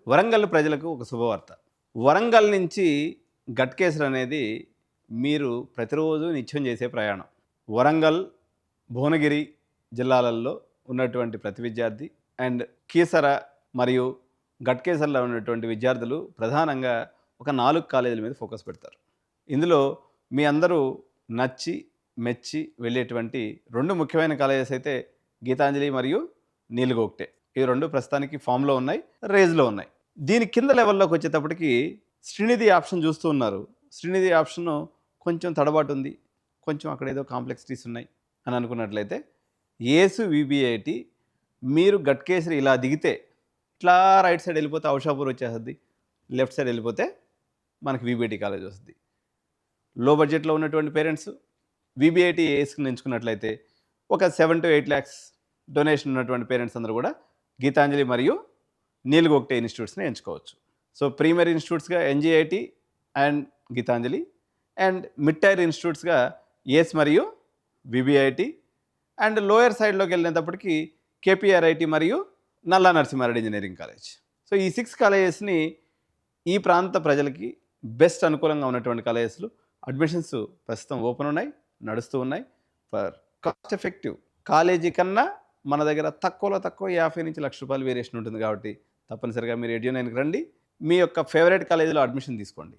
వరంగల్ ప్రజలకు ఒక శుభవార్త. వరంగల్ నుంచి గట్కేసర్ అనేది మీరు ప్రతిరోజు నిత్యం చేసే ప్రయాణం. వరంగల్, భువనగిరి జిల్లాలలో ఉన్నటువంటి ప్రతి విద్యార్థి అండ్ కీసర మరియు గట్కేసర్‌లో ఉన్నటువంటి విద్యార్థులు ప్రధానంగా ఒక 4 కాలేజీల మీద ఫోకస్ పెడతారు. ఇందులో మీ అందరూ నచ్చి, మెచ్చి వెళ్ళేటువంటి 2 ముఖ్యమైన కాలేజెస్ అయితే గీతాంజలి మరియు నీల్‌గొక్టే. ఈ 2 ప్రస్తుతానికి ఫామ్‌లో ఉన్నాయి, రేస్‌లో ఉన్నాయి. దీని కింద లెవెల్‌లోకి వచ్చేటప్పటికి శ్రీనిధి ఆప్షన్ చూస్తూ ఉన్నారు. శ్రీనిధి ఆప్షన్ కొంచెం తడబాటు ఉంది. కొంచెం అక్కడ ఏదో కాంప్లెక్సిటీస్ ఉన్నాయి అని అనుకున్నట్లయితే యేసు వీబీఐటీ మీరు గట్కేసరి ఇలా దిగితే ఇట్లా రైట్ సైడ్ వెళ్ళిపోతే ఔషాపూర్ వచ్చేస్తుంది. లెఫ్ట్ సైడ్ వెళ్ళిపోతే మనకి వీబీఐటీ కాలేజ్ వస్తుంది. లో బడ్జెట్లో ఉన్నటువంటి పేరెంట్స్ వీబీఐటీ ఏస్ని ఎంచుకున్నట్లయితే ఒక 7 to 8 lakhs డొనేషన్ ఉన్నటువంటి పేరెంట్స్ అందరూ కూడా గీతాంజలి మరియు నీల్‌గొక్టే ఇన్స్టిట్యూట్స్ని ఎంచుకోవచ్చు. So premier ఇన్స్టిట్యూట్స్గా ఎన్జీఐటీ and Gitanjali and mid tyre ఇన్స్టిట్యూట్స్గా ఏస్ మరియు విబిఐటి అండ్ లోయర్ సైడ్లోకి వెళ్ళినప్పటికీ కేపీఆర్ఐటి మరియు నల్లా నరసింహారెడ్డి ఇంజనీరింగ్ కాలేజ్. సో ఈ 6 కాలేజెస్ని ఈ ప్రాంత ప్రజలకి బెస్ట్ అనుకూలంగా ఉన్నటువంటి కాలేజెస్లు అడ్మిషన్స్ ప్రస్తుతం ఓపెన్ ఉన్నాయి, నడుస్తూ ఉన్నాయి. ఫర్ కాస్ట్ ఎఫెక్టివ్ కాలేజీ కన్నా మన దగ్గర తక్కువలో తక్కువ 50 నుంచి ₹1,00,000 వేరియేషన్ ఉంటుంది కాబట్టి తప్పనిసరిగా మీరు ఎడ్యూ9కి రండి. మీ యొక్క ఫేవరెట్ కాలేజీలో అడ్మిషన్ తీసుకోండి.